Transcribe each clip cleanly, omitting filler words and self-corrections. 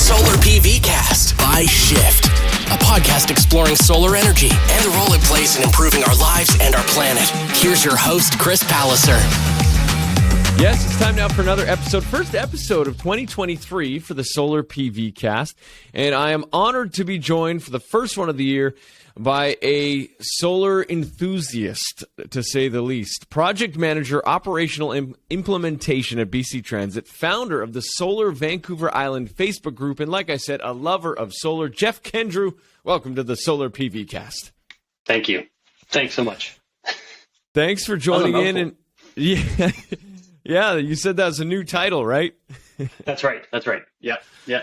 Solar PV Cast by Shift, a podcast exploring solar energy and the role it plays in improving our lives and our planet. Here's your host, Chris Palliser. Yes, it's time now for another episode, first episode of 2023 for the Solar PV Cast. And I am honored to be joined for the first one of the year by a solar enthusiast, to say the least. Project manager, operational implementation at BC Transit, founder of the Solar Vancouver Island Facebook group, and like I said, a lover of solar, Jeff Kendrew. Welcome to the Solar PV Cast. Thank you. Thanks so much. Thanks for joining in. And yeah, you said that was a new title, right? That's right. Yeah,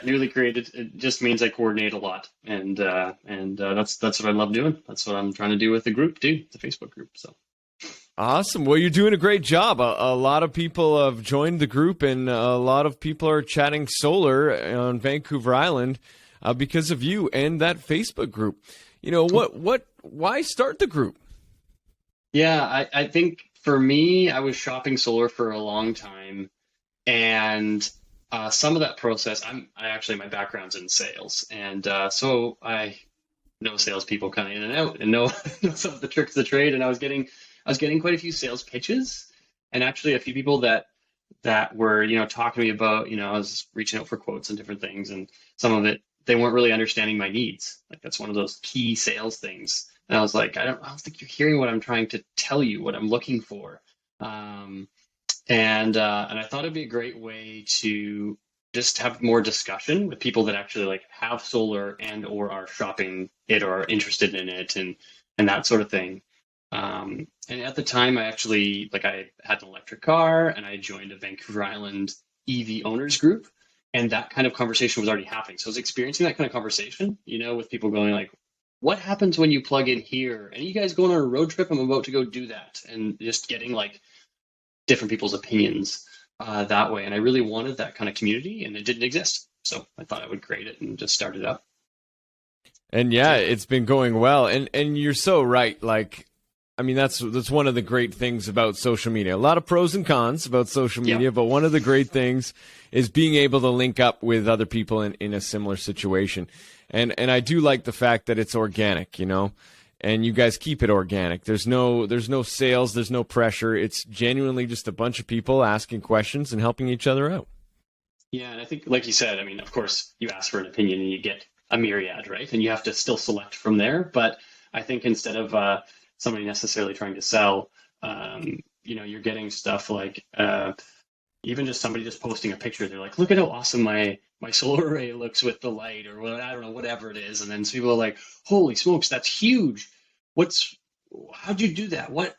newly created. It just means I coordinate a lot, and that's what I love doing. That's what I'm trying to do with the group too, the Facebook group. So awesome. Well, you're doing a great job. A lot of people have joined the group, and a lot of people are chatting solar on Vancouver Island because of you and that Facebook group. You know why start the group? Yeah, I think for me, I was shopping solar for a long time, and some of that process, my background's in sales, and so I know salespeople kind of in and out, and know some of the tricks of the trade. And I was getting quite a few sales pitches, and actually a few people that were talking to me about I was reaching out for quotes and different things, and some of it they weren't really understanding my needs. Like that's one of those key sales things. And I was like, I don't think you're hearing what I'm trying to tell you, what I'm looking for. And I thought it'd be a great way to just have more discussion with people that actually have solar and or are shopping it or are interested in it and that sort of thing. And at the time, I actually I had an electric car and I joined a Vancouver Island EV owners group, and that kind of conversation was already happening. So I was experiencing that kind of conversation, with people going what happens when you plug in here? And you guys going on a road trip? I'm about to go do that. And just getting different people's opinions that way. And I really wanted that kind of community, and it didn't exist. So I thought I would create it and just start it up. And yeah, it's been going well. And you're so right. That's one of the great things about social media. A lot of pros and cons about social media, but one of the great things is being able to link up with other people in a similar situation. And I do like the fact that it's organic, and you guys keep it organic. There's no sales, there's no pressure. It's genuinely just a bunch of people asking questions and helping each other out. Yeah, and I think, like you said, of course, you ask for an opinion and you get a myriad, right? And you have to still select from there. But I think instead of somebody necessarily trying to sell, you're getting stuff even just somebody just posting a picture. They're like, look at how awesome my solar array looks with the light, or I don't know, whatever it is. And then people are like, holy smokes, that's huge. How'd you do that? Why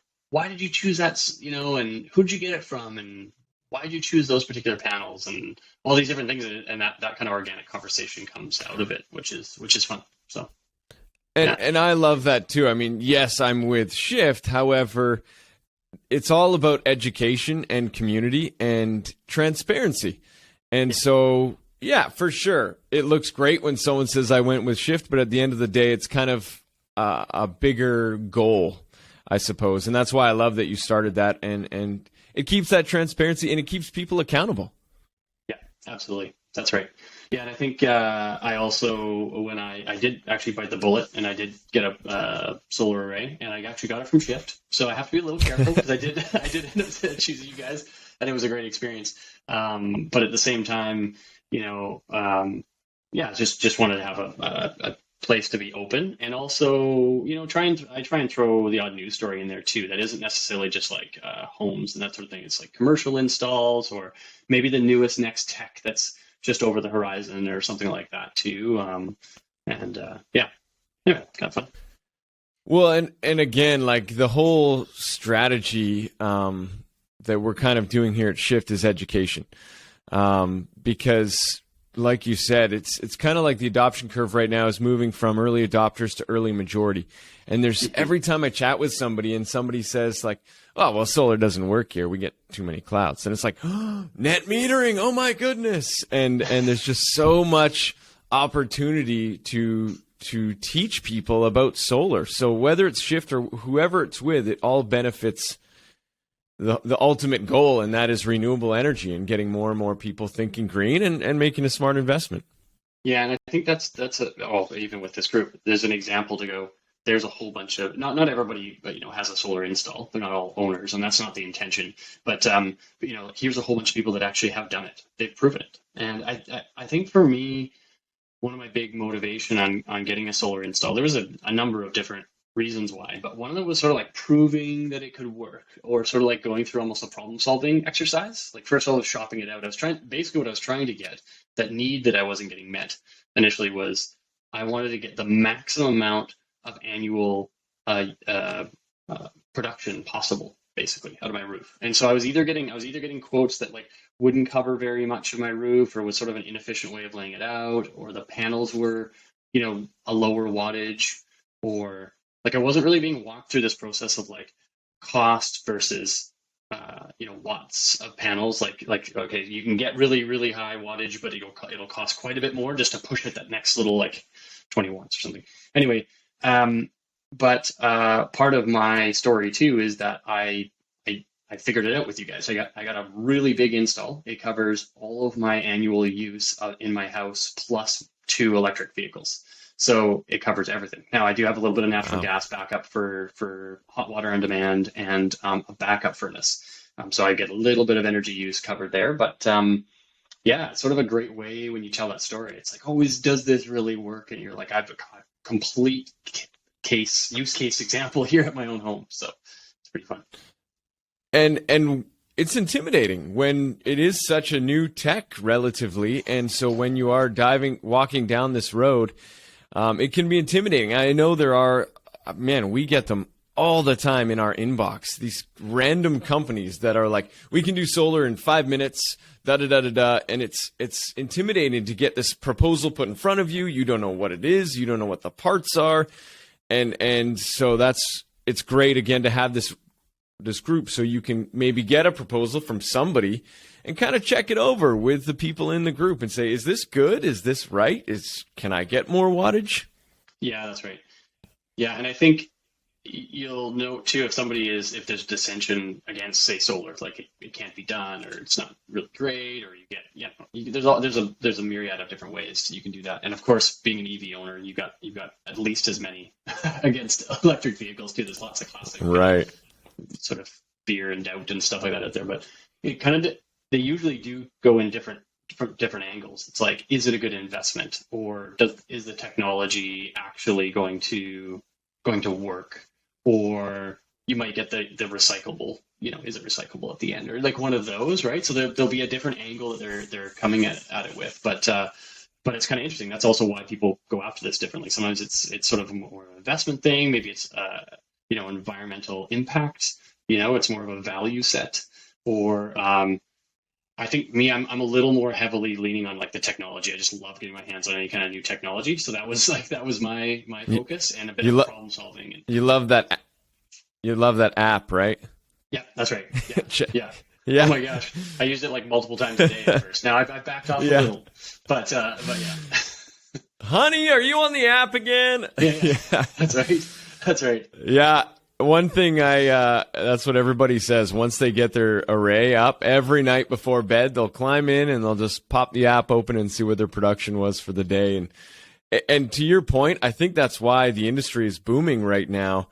did you choose that? And who'd you get it from? And why did you choose those particular panels? And all these different things. And that kind of organic conversation comes out of it, which is fun. So. And I love that too. Yes, I'm with Shift. However, it's all about education and community and transparency. And so, yeah, for sure. It looks great when someone says I went with Shift, but at the end of the day, it's kind of a bigger goal, I suppose. And that's why I love that you started that. And it keeps that transparency and it keeps people accountable. Yeah, absolutely. That's right. Yeah, and I think I also, when I did actually bite the bullet and I did get a solar array, and I actually got it from Shift. So I have to be a little careful because I did end up choosing you guys, and it was a great experience. But at the same time, just wanted to have a place to be open, and also, I try and throw the odd news story in there too. That isn't necessarily just homes and that sort of thing. It's commercial installs, or maybe the newest next tech that's just over the horizon or something like that too. Kind of fun. Well, and again, the whole strategy that we're kind of doing here at Shift is education, because like you said, it's kind of like the adoption curve right now is moving from early adopters to early majority. And there's every time I chat with somebody and somebody says oh, well, solar doesn't work here. We get too many clouds. And it's net metering. Oh my goodness. And there's just so much opportunity to teach people about solar. So whether it's Shift or whoever it's with, it all benefits the ultimate goal, and that is renewable energy and getting more and more people thinking green and making a smart investment. Yeah, and I think even with this group, there's an example to go. There's a whole bunch of not everybody, but has a solar install. They're not all owners, and that's not the intention. But here's a whole bunch of people that actually have done it. They've proven it, and I think for me, one of my big motivation on getting a solar install, there was a number of different reasons why, but one of them was sort of like proving that it could work, or sort of like going through almost a problem solving exercise. Like first I was shopping it out. Basically what I was trying to get, that need that I wasn't getting met initially, was I wanted to get the maximum amount of annual production possible, basically, out of my roof. And so I was either getting quotes that like wouldn't cover very much of my roof, or was sort of an inefficient way of laying it out, or the panels were, a lower wattage, or like I wasn't really being walked through this process of like cost versus watts of panels. Like okay, you can get really really high wattage, but it'll cost quite a bit more just to push it that next little like 20 watts or something. Anyway, but part of my story too is that I figured it out with you guys. I got a really big install. It covers all of my annual use in my house plus 2 electric vehicles. So it covers everything. Now I do have a little bit of natural gas backup for hot water on demand, and a backup furnace. So I get a little bit of energy use covered there. But yeah, it's sort of a great way when you tell that story. It's like, always, does this really work? And you're like, I've a complete use case example here at my own home. So it's pretty fun. And it's intimidating when it is such a new tech relatively. And so when you are walking down this road, it can be intimidating. I know there are, we get them all the time in our inbox, these random companies that are like, we can do solar in 5 minutes, da-da-da-da-da. And it's intimidating to get this proposal put in front of you. You don't know what it is. You don't know what the parts are. And so it's great, again, to have this group so you can maybe get a proposal from somebody and kind of check it over with the people in the group and say, is this good? Is this right? Can I get more wattage? Yeah, that's right. Yeah, and I think you'll note too if there's dissension against, say, solar, like it can't be done, or it's not really great, or there's a myriad of different ways you can do that. And of course, being an EV owner, you've got at least as many against electric vehicles too. There's lots of classic sort of fear and doubt and stuff like that out there, but it kind of, they usually do go in different angles. It's like, is it a good investment, or is the technology actually going to work? Or you might get the recyclable, is it recyclable at the end, or like one of those, right? So there'll be a different angle that they're coming at it with, but it's kind of interesting. That's also why people go after this differently. Sometimes it's sort of more of an investment thing. Maybe it's environmental impact. It's more of a value set. Or I think I'm a little more heavily leaning on like the technology. I just love getting my hands on any kind of new technology. So that was my focus, and a bit of problem solving. You love that. You love that app, right? Yeah, that's right. Yeah. Yeah. Oh my gosh, I used it like multiple times a day at first. Now I've backed off a little, but yeah. Honey, are you on the app again? Yeah. That's right. Yeah. One thing that's what everybody says. Once they get their array up, every night before bed, they'll climb in and they'll just pop the app open and see what their production was for the day. And to your point, I think that's why the industry is booming right now.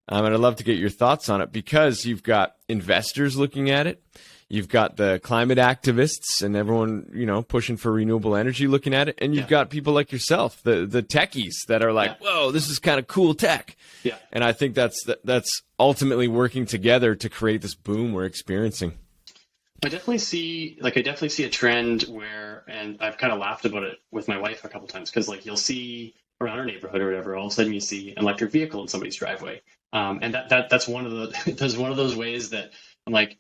And I'd love to get your thoughts on it, because you've got investors looking at it. You've got the climate activists and everyone, pushing for renewable energy looking at it. And you've got people like yourself, the techies that are like, whoa, this is kind of cool tech. Yeah. And I think that's ultimately working together to create this boom we're experiencing. I definitely see a trend where, and I've kind of laughed about it with my wife a couple times, because like you'll see around our neighborhood or whatever, all of a sudden you see an electric vehicle in somebody's driveway. And that's one of those ways that I'm like,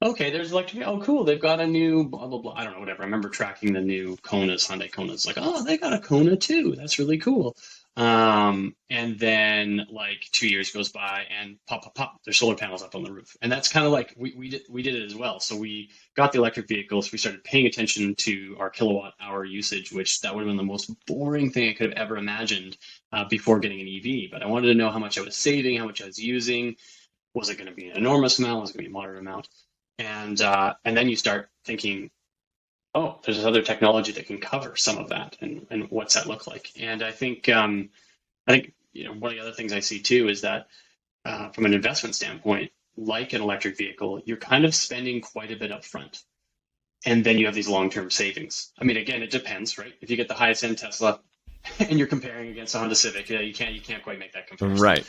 okay, there's electric. Oh, cool. They've got a new blah, blah, blah. I don't know, whatever. I remember tracking the new Hyundai Konas. Like, oh, they got a Kona too. That's really cool. And then like 2 years goes by and pop, there's solar panels up on the roof. And that's kind of like, we did it as well. So we got the electric vehicles. We started paying attention to our kilowatt hour usage, which that would have been the most boring thing I could have ever imagined before getting an EV. But I wanted to know how much I was saving, how much I was using. Was it going to be an enormous amount? Was it going to be a moderate amount? And then you start thinking, oh, there's this other technology that can cover some of that, and what's that look like? And I think one of the other things I see too is that from an investment standpoint, like an electric vehicle, you're kind of spending quite a bit up front. And then you have these long-term savings. I mean, again, it depends, right? If you get the highest end Tesla and you're comparing against a Honda Civic, you can't quite make that comparison. Right.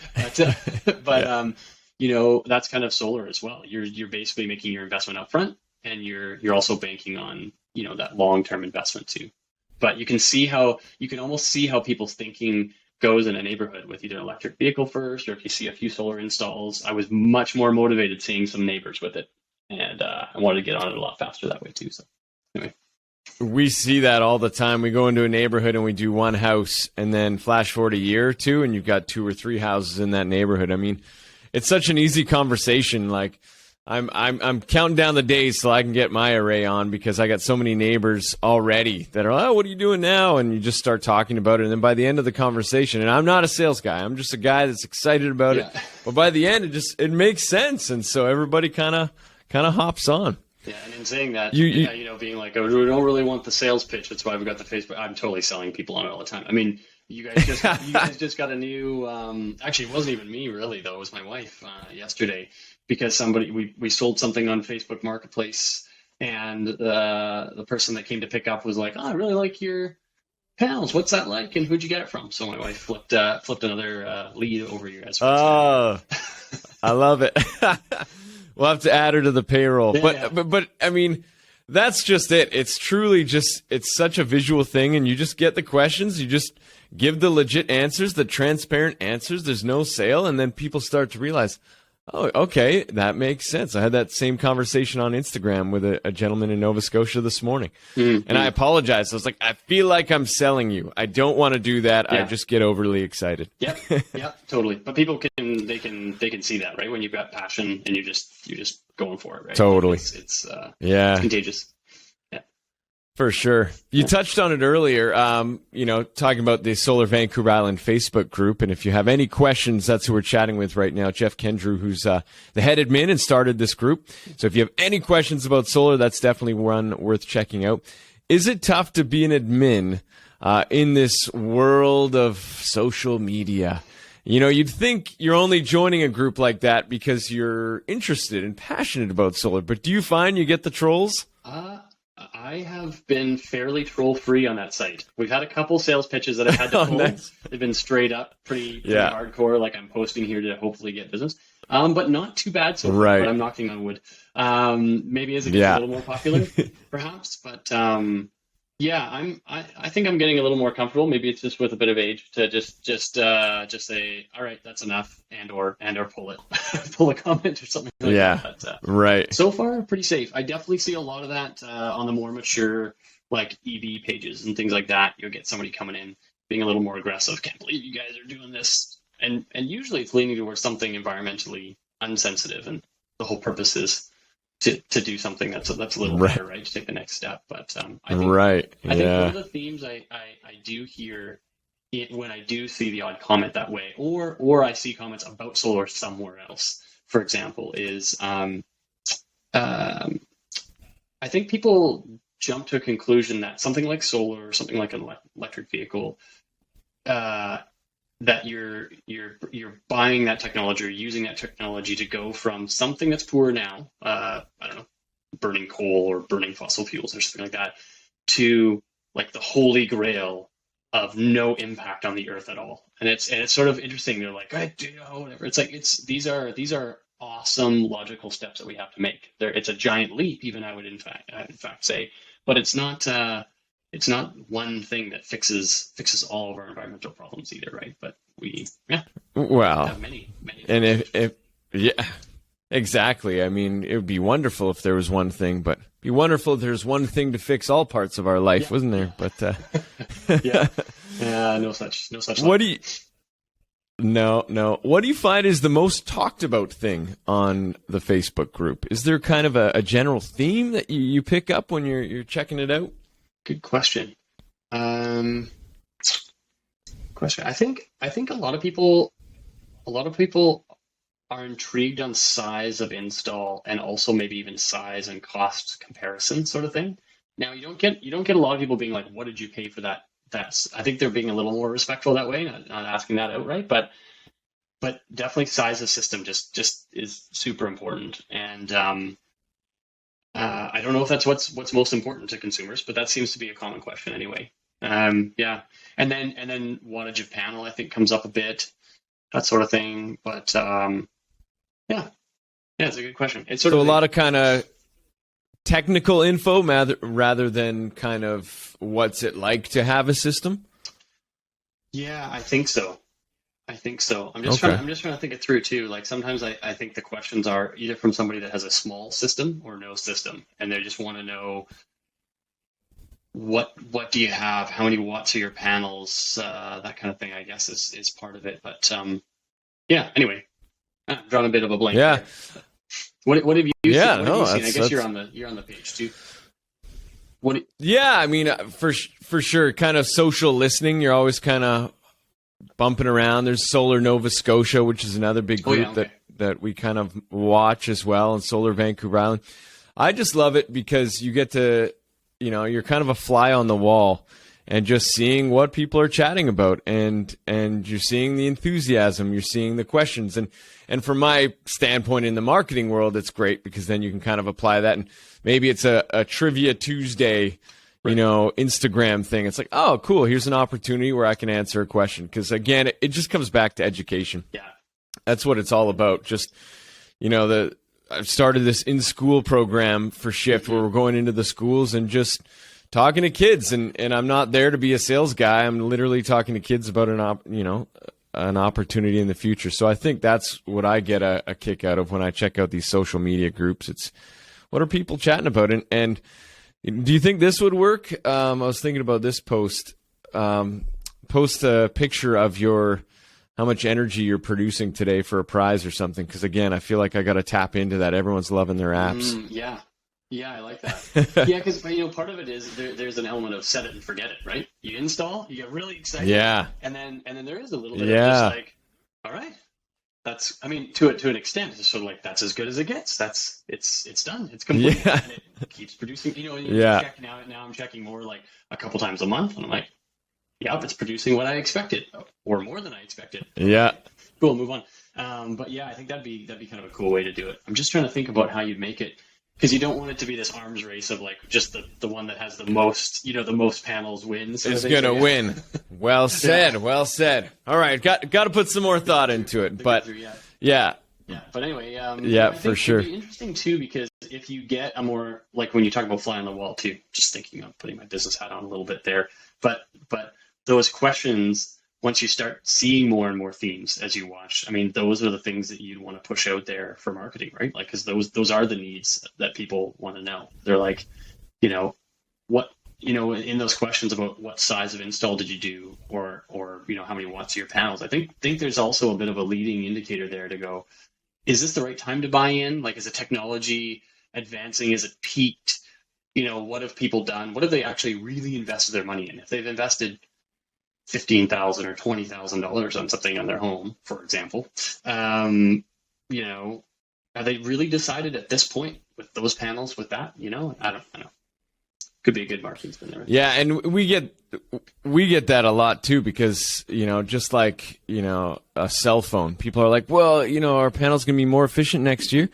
But Yeah. that's kind of solar as well. You're basically making your investment up front, and you're also banking on, that long-term investment too. But you can almost see how people's thinking goes in a neighborhood with either an electric vehicle first, or if you see a few solar installs. I was much more motivated seeing some neighbors with it, and I wanted to get on it a lot faster that way too. So anyway. We see that all the time. We go into a neighborhood and we do one house, and then flash forward a year or two, and you've got 2 or 3 houses in that neighborhood. I mean, it's such an easy conversation. Like, I'm counting down the days till I can get my array on, because I got so many neighbors already that are, oh, what are you doing now? And you just start talking about it. And then by the end of the conversation, and I'm not a sales guy, I'm just a guy that's excited about it. But by the end, it makes sense. And so everybody kind of hops on. Yeah, and in saying that, being like, oh, we don't really want the sales pitch. That's why we've got the Facebook. I'm totally selling people on it all the time. I mean, you guys just got a new. Actually, it wasn't even me really, though. It was my wife yesterday, because we sold something on Facebook Marketplace, and the person that came to pick up was like, oh, I really like your panels. What's that like? And who'd you get it from? So my wife flipped another lead over your guys. Oh, I love it. We'll have to add her to the payroll. Yeah. But I mean, that's just it. It's truly it's such a visual thing, and you just get the questions. You just give the legit answers, the transparent answers. There's no sale, and then people start to realize, oh, okay, that makes sense. I had that same conversation on Instagram with a gentleman in Nova Scotia this morning. Mm-hmm. And I apologized. I was like, I feel like I'm selling you. I don't want to do that. Yeah. I just get overly excited. Yep, totally. But people can see that, right? When you've got passion and you're just going for it, right? Totally. It's contagious. For sure. You touched on it earlier, talking about the Solar Vancouver Island Facebook group. And if you have any questions, that's who we're chatting with right now, Jeff Kendrew, who's the head admin and started this group. So if you have any questions about solar, that's definitely one worth checking out. Is it tough to be an admin in this world of social media? You'd think you're only joining a group like that because you're interested and passionate about solar. But do you find you get the trolls? I have been fairly troll-free on that site. We've had a couple sales pitches that I've had to pull. Nice. They've been straight up, pretty hardcore, like I'm posting here to hopefully get business. But not too bad so far, right. But I'm knocking on wood. Maybe as it gets a little more popular, perhaps. But I think I'm getting a little more comfortable. Maybe it's just with a bit of age to just say, all right, that's enough, and or pull it, pull a comment or something like that. But, right. So far, pretty safe. I definitely see a lot of that on the more mature, like EV pages and things like that. You'll get somebody coming in being a little more aggressive. Can't believe you guys are doing this, and usually it's leaning towards something environmentally unsensitive, and the whole purpose is to do something that's a little better, right? To take the next step. But I think one of the themes I do hear when I do see the odd comment that way, or I see comments about solar somewhere else, for example, is I think people jump to a conclusion that something like solar or something like an electric vehicle, that you're buying that technology or using that technology to go from something that's poor now, I don't know, burning coal or burning fossil fuels or something like that, to like the holy grail of no impact on the earth at all. And it's sort of interesting. They're like, I do whatever. It's like these are awesome logical steps that we have to make. It's a giant leap, even I would in fact say, but it's not one thing that fixes all of our environmental problems either, right? But we have many. And if exactly. I mean, it would be wonderful if there was one thing, but it'd be wonderful if there's one thing to fix all parts of our life, wasn't there? But no such. What do you? No. What do you find is the most talked about thing on the Facebook group? Is there kind of a general theme that you pick up when you're checking it out? Good question. I think a lot of people are intrigued on size of install, and also maybe even size and cost comparison sort of thing. Now you don't get a lot of people being like, "What did you pay for that?" I think they're being a little more respectful that way, not asking that outright, but definitely size of system just is super important. And I don't know if that's what's most important to consumers, but that seems to be a common question anyway. Yeah, and then wattage of panel I think comes up a bit, that sort of thing. But yeah, it's a good question. It's sort So of a lot of kind of technical info rather than kind of what's it like to have a system. Yeah, I think so. I'm just Okay. trying to think it through too. Like sometimes I think the questions are either from somebody that has a small system or no system, and they just want to know what do you have, how many watts are your panels, that kind of thing. I guess is part of it. But yeah. Anyway, I've drawn a bit of a blank. Yeah. There. What have you seen? Yeah, What have no, you seen? I that's- guess you're on the page too. Yeah, I mean, for sure, kind of social listening. You're always kind of bumping around. There's Solar Nova Scotia, which is another big Oh, yeah, group okay. that we kind of watch as well, and Solar Vancouver Island. I just love it because you get to, you're kind of a fly on the wall and just seeing what people are chatting about, and you're seeing the enthusiasm, you're seeing the questions, and from my standpoint in the marketing world, it's great because then you can kind of apply that, and maybe it's a Trivia Tuesday, Instagram thing. It's like, oh, cool, here's an opportunity where I can answer a question. Because again, it just comes back to education. Yeah. That's what it's all about. Just, I've started this in-school program for Shift where we're going into the schools and just talking to kids. And I'm not there to be a sales guy. I'm literally talking to kids about an opportunity in the future. So I think that's what I get a kick out of when I check out these social media groups. It's what are people chatting about? And do you think this would work? I was thinking about this post. Post a picture of how much energy you're producing today for a prize or something. Because again, I feel like I got to tap into that. Everyone's loving their apps. Yeah, I like that. Yeah, because part of it is there's an element of set it and forget it, right? You install, you get really excited, Yeah. and then there is a little bit of just like, all right, to an extent, it's sort of like that's as good as it gets. It's done, it's complete, Yeah. and it keeps producing. Yeah. Checking out now. I'm checking more like a couple times a month, and I'm like, yep, it's producing what I expected, or more than I expected. Yeah. Cool, move on. But yeah, I think that'd be kind of a cool way to do it. I'm just trying to think about how you'd make it. Because you don't want it to be this arms race of like just the one that has the most, the most panels wins. Is going to win. Well said. Yeah. Well said. All right. Got to put some more thought into it. But yeah. But anyway, yeah, I think for sure. it'd be interesting too, because if you get a more, like when you talk about fly on the wall too, just thinking of putting my business hat on a little bit there, but those questions, once you start seeing more and more themes as you watch, I mean, those are the things that you'd want to push out there for marketing, right? Like, because those are the needs that people want to know. They're like, what, in those questions about what size of install did you do, or how many watts are your panels? I think there's also a bit of a leading indicator there to go, is this the right time to buy in? Like, is the technology advancing? Is it peaked? What have people done? What have they actually really invested their money in? If they've invested $15,000 or $20,000 on something on their home, for example, have they really decided at this point with those panels, with that? I don't know. Could be a good marketing spin there. Yeah, and we get that a lot too, because just like a cell phone, people are like, well, our panel's gonna be more efficient next year.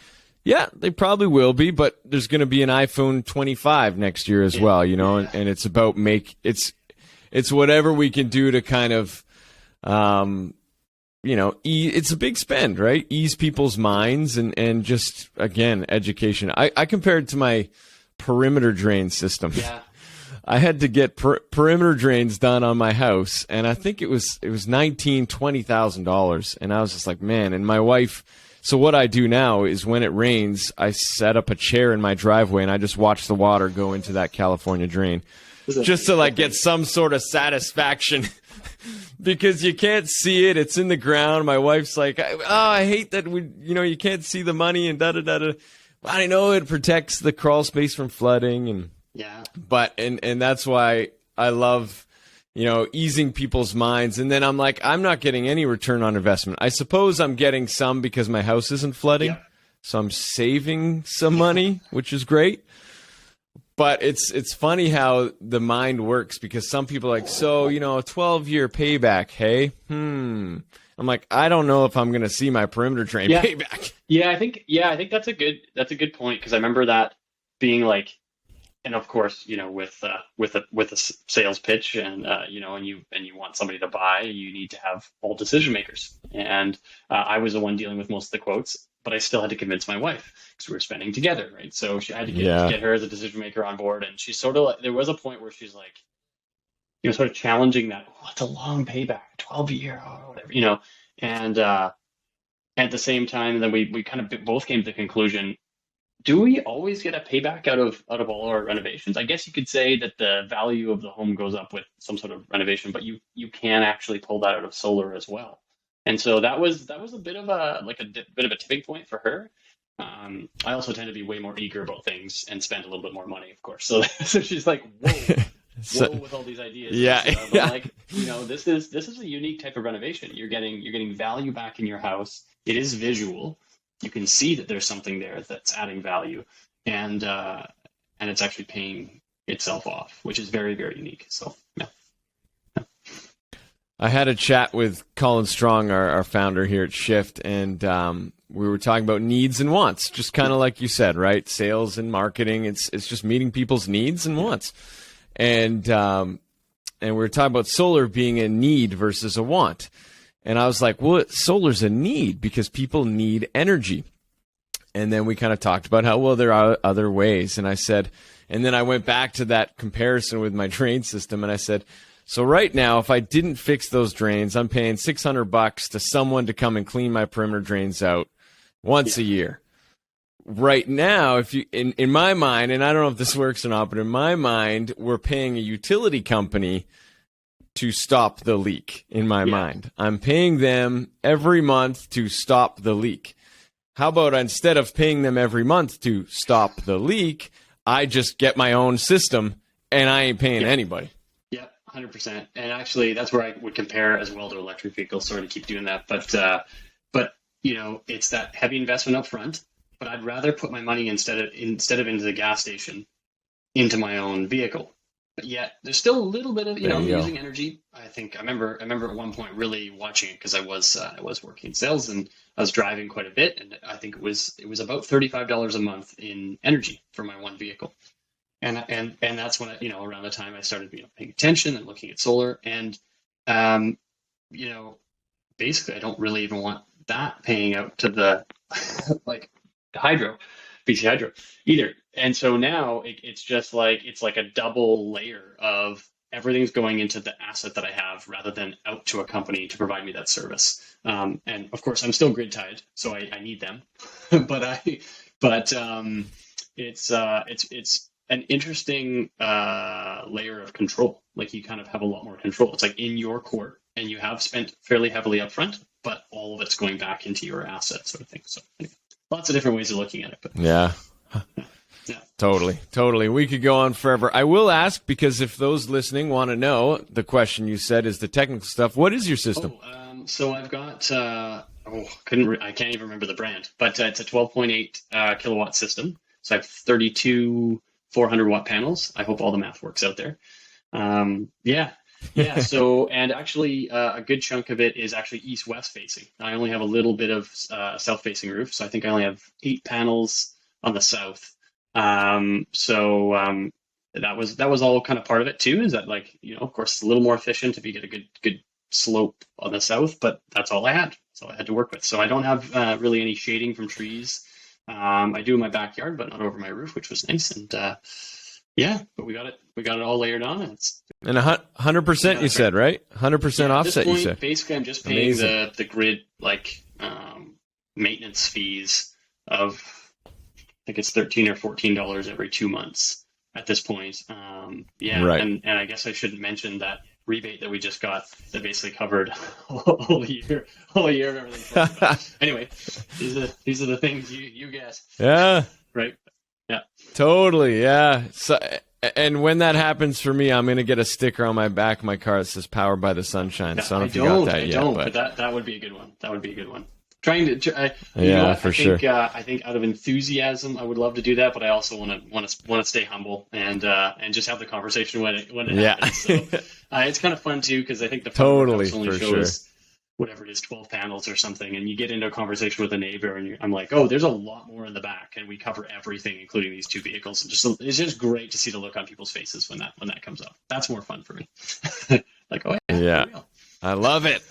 Yeah, they probably will be, but there's gonna be an iPhone 25 next year as well. And it's about it's whatever we can do to kind of, it's a big spend, right? Ease people's minds and just, again, education. I compared it to my perimeter drain system. Yeah. I had to get perimeter drains done on my house, and I think it was $20,000, and I was just like, man. And my wife. So what I do now is when it rains, I set up a chair in my driveway and I just watch the water go into that California drain. Just to get some sort of satisfaction because you can't see it. It's in the ground. My wife's like, I hate that you can't see the money and da-da-da-da. I know it protects the crawl space from flooding. And but that's why I love, easing people's minds. And then I'm like, I'm not getting any return on investment. I suppose I'm getting some because my house isn't flooding. Yeah. So I'm saving some money, which is great. But it's funny how the mind works, because some people are like, so, a 12-year payback, hey? I'm like, I don't know if I'm going to see my perimeter drain payback. Yeah, I think that's a good point, because I remember that being like, and of course, with a sales pitch, and and you want somebody to buy, you need to have all decision makers. And I was the one dealing with most of the quotes, but I still had to convince my wife, because we were spending together, right? So I had to get her as a decision maker on board, and she's sort of like, there was a point where she's like, sort of challenging that. Oh, it's a long payback, 12-year, or whatever, and at the same time, then we kind of both came to the conclusion: do we always get a payback out of all our renovations? I guess you could say that the value of the home goes up with some sort of renovation, but you can actually pull that out of solar as well. And so that was a bit of a bit of a tipping point for her. I also tend to be way more eager about things and spend a little bit more money, of course. So she's like, whoa, with all these ideas. But like, this is a unique type of renovation. You're getting value back in your house. It is visual. You can see that there's something there that's adding value, and it's actually paying itself off, which is very, very unique. So yeah. I had a chat with Colin Strong, our founder here at Shift, and we were talking about needs and wants, just kind of like you said, right? Sales and marketing, it's just meeting people's needs and wants. And we were talking about solar being a need versus a want. And I was like, well, solar's a need because people need energy. And then we kind of talked about how, well, there are other ways. And I said, and then I went back to that comparison with my drain system, and I said, so right now, if I didn't fix those drains, I'm paying $600 to someone to come and clean my perimeter drains out once a year. Right now, if you in my mind, and I don't know if this works or not, but in my mind, we're paying a utility company to stop the leak. In my mind, I'm paying them every month to stop the leak. How about instead of paying them every month to stop the leak, I just get my own system and I ain't paying anybody? 100%. And actually, that's where I would compare as well to electric vehicles. Sorry to keep doing that, but it's that heavy investment up front. But I'd rather put my money instead of into the gas station into my own vehicle. But yet, there's still a little bit of using energy. I remember at one point really watching it, because I was working in sales and I was driving quite a bit, and I think it was about $35 a month in energy for my one vehicle. And that's when around the time I started paying attention and looking at solar, and basically I don't really even want that paying out to the BC Hydro either. And so now it's just it's like a double layer of everything's going into the asset that I have rather than out to a company to provide me that service. And of course I'm still grid tied, so I need them, but it's an interesting layer of control. Like, you kind of have a lot more control. It's like in your court, and you have spent fairly heavily up front, but all of it's going back into your asset, sort of thing. So anyway, lots of different ways of looking at it. But yeah. Totally. We could go on forever. I will ask, because if those listening want to know, the question you said is the technical stuff. What is your system? So I've got, I can't even remember the brand, but it's a 12.8 kilowatt system. So I have 32 400-watt panels. I hope all the math works out there. So, and actually a good chunk of it is actually east-west facing. I only have a little bit of south-facing roof, so I think I only have 8 panels on the south. That was all kind of part of it too, is that, of course, it's a little more efficient if you get a good slope on the south, but that's all I had. That's all I had to work with. So I don't have really any shading from trees. I do in my backyard, but not over my roof, which was nice. And but we got it all layered on. And 100%, you said, right? 100% offset, you said. Basically, I'm just paying the grid maintenance fees of, I think it's $13 or $14 every 2 months at this point. Right. And I guess I should mention that rebate that we just got that basically covered a whole year of everything. Anyway, these are the things you get. Yeah. Right. Yeah. Totally. Yeah. So, and when that happens for me, I'm going to get a sticker on my back of my car that says "Powered by the Sunshine." So I don't know if you got that yet. But that would be a good one. That would be a good one. I think out of enthusiasm, I would love to do that, but I also want to stay humble and just have the conversation when it happens. So it's kind of fun too, because I think the totally only shows whatever it is, 12 panels or something, and you get into a conversation with a neighbor, and I'm like, oh, there's a lot more in the back, and we cover everything, including these two vehicles. And it's just great to see the look on people's faces when that comes up. That's more fun for me. Like, oh yeah. I love it.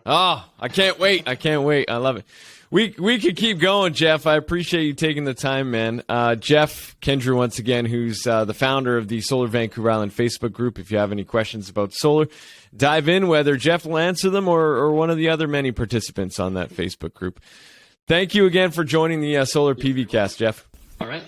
Oh, I can't wait. I love it. We could keep going, Jeff. I appreciate you taking the time, man. Jeff Kendrew, once again, who's the founder of the Solar Vancouver Island Facebook group. If you have any questions about solar, dive in, whether Jeff will answer them or one of the other many participants on that Facebook group. Thank you again for joining the Solar PV Cast, Jeff. All right.